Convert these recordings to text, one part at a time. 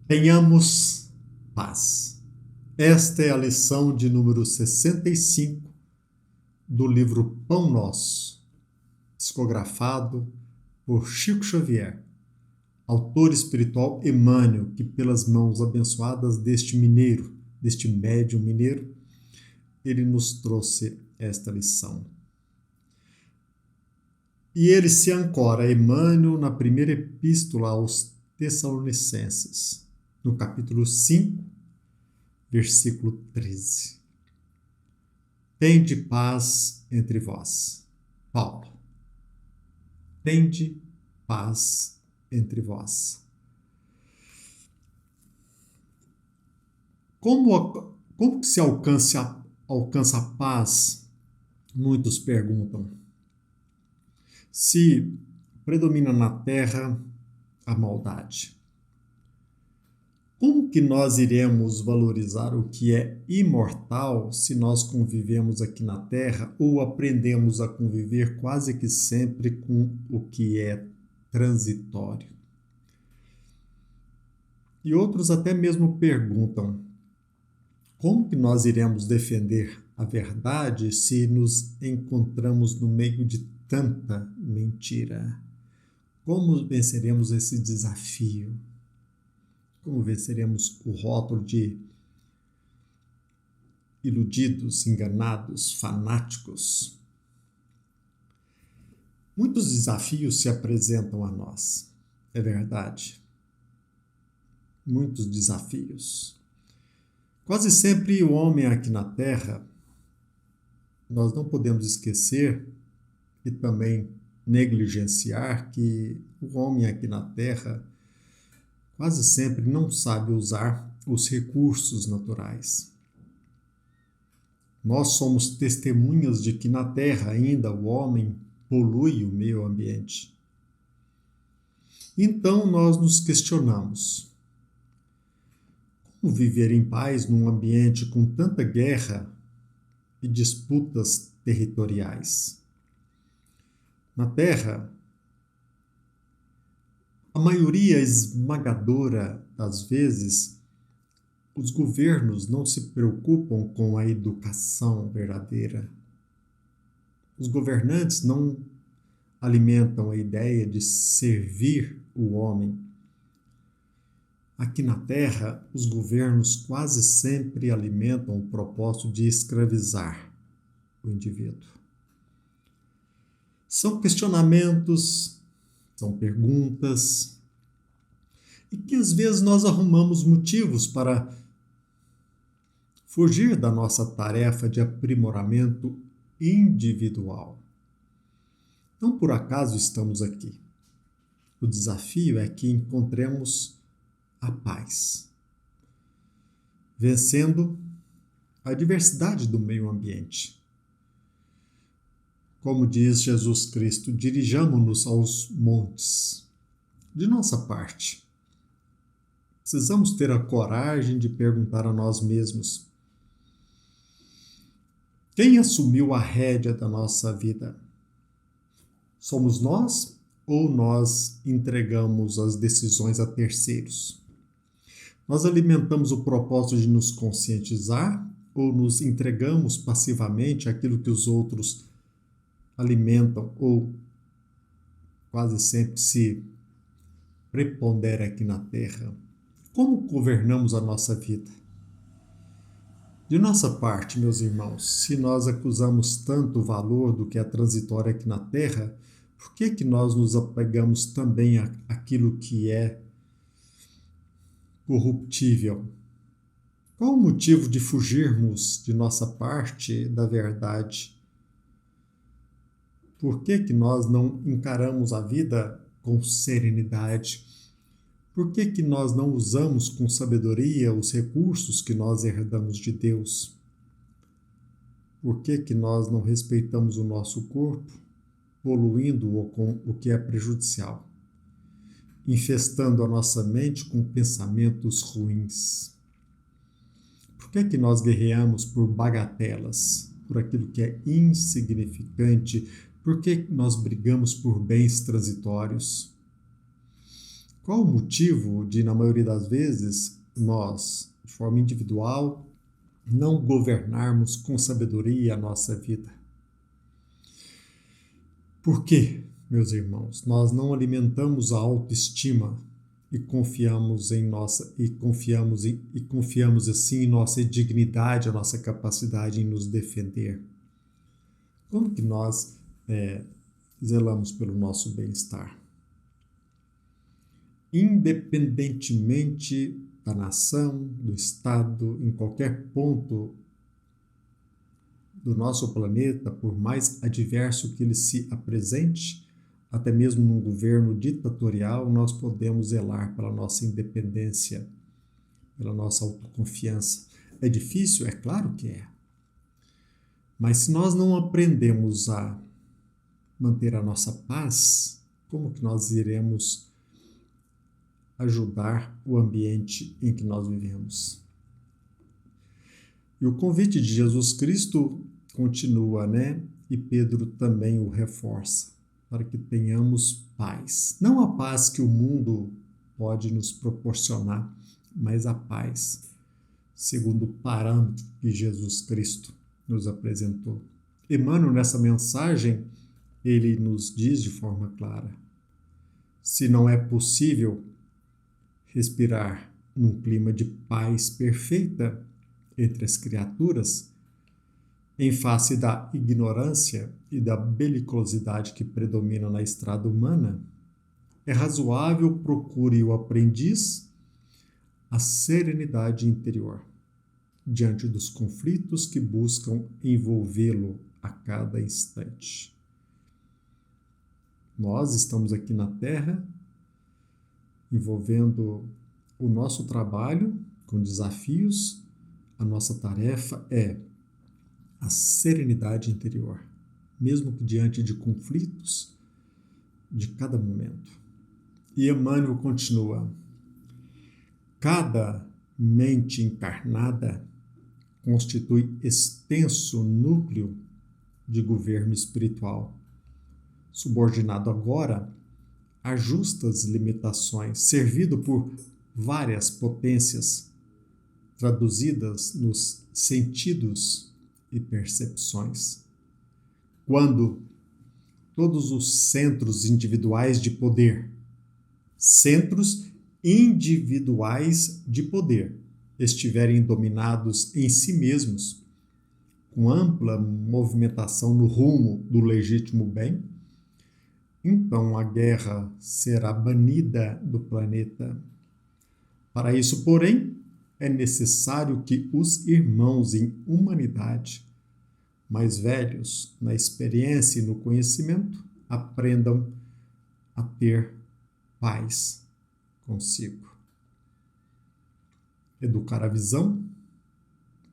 Tenhamos paz. Esta é a lição de número 65 do livro Pão Nosso, psicografado por Chico Xavier, autor espiritual Emmanuel, que pelas mãos abençoadas deste mineiro, deste médium mineiro, ele nos trouxe esta lição. E ele se ancora, Emmanuel, na primeira epístola aos Tessalonicenses, no capítulo 5, versículo 13. Tende paz entre vós. Paulo. Tende paz entre vós. Como que se alcança a paz? Muitos perguntam. Se predomina na terra a maldade, como que nós iremos valorizar o que é imortal se nós convivemos aqui na Terra ou aprendemos a conviver quase que sempre com o que é transitório? E outros até mesmo perguntam, como que nós iremos defender a verdade se nos encontramos no meio de tanta mentira? Como venceremos esse desafio? Como venceremos o rótulo de iludidos, enganados, fanáticos? Muitos desafios se apresentam a nós, é verdade. Muitos desafios. Quase sempre o homem aqui na Terra, nós não podemos esquecer e também negligenciar que o homem aqui na Terra quase sempre não sabe usar os recursos naturais. Nós somos testemunhas de que na Terra ainda o homem polui o meio ambiente. Então nós nos questionamos: como viver em paz num ambiente com tanta guerra e disputas territoriais? Na Terra, a maioria esmagadora das vezes, os governos não se preocupam com a educação verdadeira. Os governantes não alimentam a ideia de servir o homem. Aqui na Terra, os governos quase sempre alimentam o propósito de escravizar o indivíduo. São questionamentos, são perguntas, e que às vezes nós arrumamos motivos para fugir da nossa tarefa de aprimoramento individual. Não por acaso estamos aqui. O desafio é que encontremos a paz, vencendo a diversidade do meio ambiente. Como diz Jesus Cristo, dirijamo-nos aos montes. De nossa parte, precisamos ter a coragem de perguntar a nós mesmos: quem assumiu a rédea da nossa vida? Somos nós ou nós entregamos as decisões a terceiros? Nós alimentamos o propósito de nos conscientizar ou nos entregamos passivamente àquilo que os outros alimentam ou quase sempre se prepondera aqui na Terra? Como governamos a nossa vida? De nossa parte, meus irmãos, se nós acusamos tanto o valor do que é transitório aqui na Terra, por que nós nos apegamos também àquilo que é corruptível? Qual o motivo de fugirmos de nossa parte da verdade? Por que nós não encaramos a vida com serenidade? Por que nós não usamos com sabedoria os recursos que nós herdamos de Deus? Por que nós não respeitamos o nosso corpo, poluindo-o com o que é prejudicial, infestando a nossa mente com pensamentos ruins? Por que nós guerreamos por bagatelas, por aquilo que é insignificante? Por que nós brigamos por bens transitórios? Qual o motivo de, na maioria das vezes, nós, de forma individual, não governarmos com sabedoria a nossa vida? Por quê, meus irmãos, nós não alimentamos a autoestima e confiamos assim em nossa dignidade, a nossa capacidade em nos defender? Como que nós zelamos pelo nosso bem-estar? Independentemente da nação, do estado, em qualquer ponto do nosso planeta, por mais adverso que ele se apresente, até mesmo num governo ditatorial, nós podemos zelar pela nossa independência, pela nossa autoconfiança. É difícil? É claro que é. Mas se nós não aprendemos a manter a nossa paz, como que nós iremos ajudar o ambiente em que nós vivemos? E o convite de Jesus Cristo continua, E Pedro também o reforça, para que tenhamos paz. Não a paz que o mundo pode nos proporcionar, mas a paz segundo o parâmetro que Jesus Cristo nos apresentou. Emmanuel, nessa mensagem, ele nos diz de forma clara: se não é possível respirar num clima de paz perfeita entre as criaturas, em face da ignorância e da belicosidade que predominam na estrada humana, é razoável procure o aprendiz a serenidade interior diante dos conflitos que buscam envolvê-lo a cada instante. Nós estamos aqui na Terra envolvendo o nosso trabalho com desafios. A nossa tarefa é a serenidade interior, mesmo que diante de conflitos de cada momento. E Emmanuel continua: cada mente encarnada constitui extenso núcleo de governo espiritual, subordinado agora a justas limitações, servido por várias potências traduzidas nos sentidos e percepções. Quando todos os centros individuais de poder, estiverem dominados em si mesmos, com ampla movimentação no rumo do legítimo bem, então a guerra será banida do planeta. Para isso, porém, é necessário que os irmãos em humanidade, mais velhos na experiência e no conhecimento, aprendam a ter paz consigo. Educar a visão,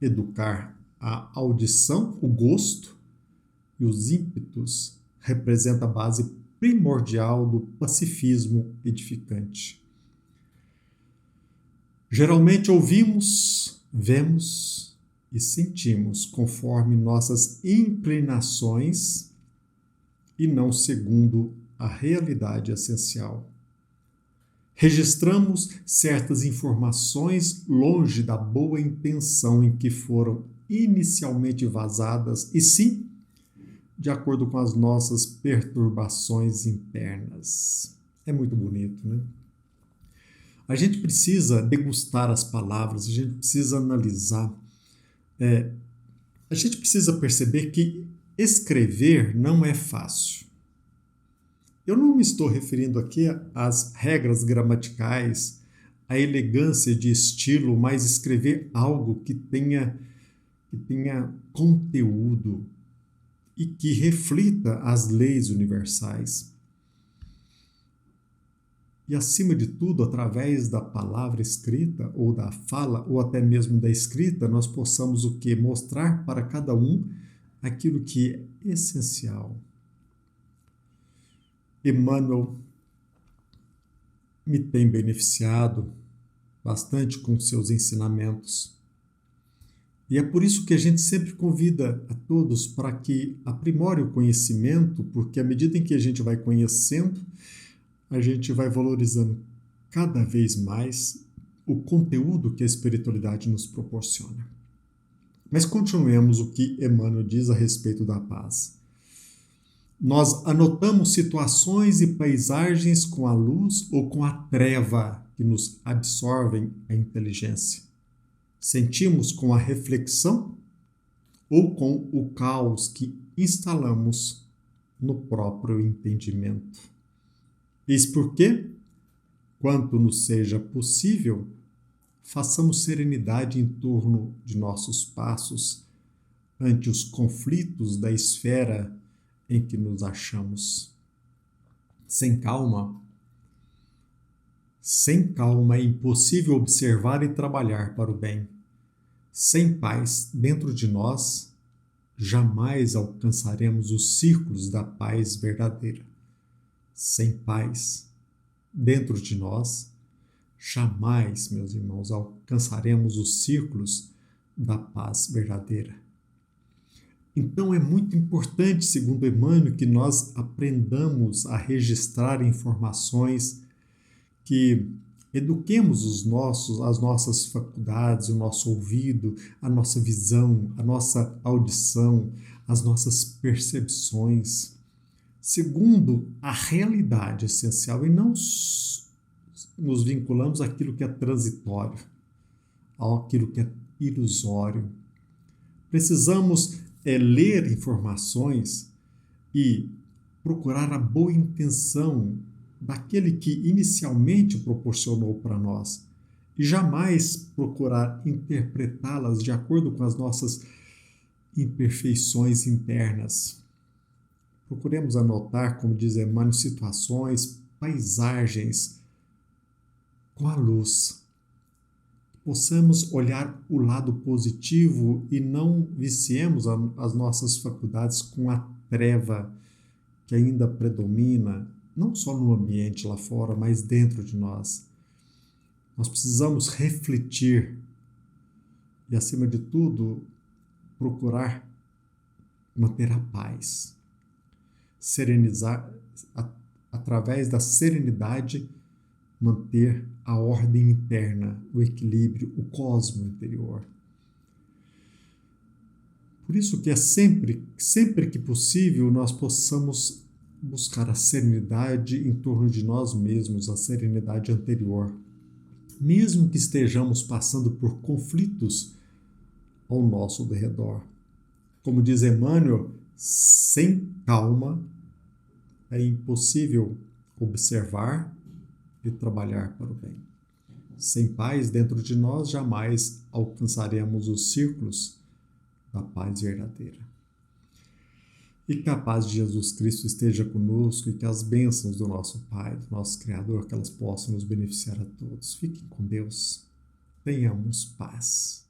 educar a audição, o gosto e os ímpetos representa a base primordial do pacifismo edificante. Geralmente ouvimos, vemos e sentimos conforme nossas inclinações e não segundo a realidade essencial. Registramos certas informações longe da boa intenção em que foram inicialmente vazadas, e sim, de acordo com as nossas perturbações internas. É muito bonito, né? A gente precisa degustar as palavras, a gente precisa analisar, a gente precisa perceber que escrever não é fácil. Eu não me estou referindo aqui às regras gramaticais, à elegância de estilo, mas escrever algo que tenha conteúdo e que reflita as leis universais. E, acima de tudo, através da palavra escrita, ou da fala, ou até mesmo da escrita, nós possamos o quê? Mostrar para cada um aquilo que é essencial. Emmanuel me tem beneficiado bastante com seus ensinamentos. E é por isso que a gente sempre convida a todos para que aprimore o conhecimento, porque à medida em que a gente vai conhecendo, a gente vai valorizando cada vez mais o conteúdo que a espiritualidade nos proporciona. Mas continuemos o que Emmanuel diz a respeito da paz. Nós anotamos situações e paisagens com a luz ou com a treva que nos absorvem a inteligência. Sentimos com a reflexão ou com o caos que instalamos no próprio entendimento. Eis porque, quanto nos seja possível, façamos serenidade em torno de nossos passos ante os conflitos da esfera em que nos achamos. Sem calma é impossível observar e trabalhar para o bem. Sem paz dentro de nós, jamais alcançaremos os círculos da paz verdadeira. Sem paz dentro de nós, jamais, meus irmãos, alcançaremos os círculos da paz verdadeira. Então é muito importante, segundo Emmanuel, que nós aprendamos a registrar informações, que eduquemos as nossas faculdades, o nosso ouvido, a nossa visão, a nossa audição, as nossas percepções, segundo a realidade essencial, e não nos vinculamos àquilo que é transitório, àquilo que é ilusório. Precisamos ler informações e procurar a boa intenção daquele que inicialmente proporcionou para nós e jamais procurar interpretá-las de acordo com as nossas imperfeições internas. Procuremos anotar, como diz Emmanuel, situações, paisagens com a luz. Possamos olhar o lado positivo e não viciemos as nossas faculdades com a treva que ainda predomina, não só no ambiente lá fora, mas dentro de nós. Nós precisamos refletir e, acima de tudo, procurar manter a paz. Serenizar, através da serenidade, manter a ordem interna, o equilíbrio, o cosmo interior. Por isso que é sempre que possível, nós possamos buscar a serenidade em torno de nós mesmos, a serenidade anterior. Mesmo que estejamos passando por conflitos ao nosso derredor. Como diz Emmanuel, sem calma é impossível observar e trabalhar para o bem. Sem paz dentro de nós, jamais alcançaremos os círculos da paz verdadeira. E que a paz de Jesus Cristo esteja conosco e que as bênçãos do nosso Pai, do nosso Criador, que elas possam nos beneficiar a todos. Fiquem com Deus. Tenhamos paz.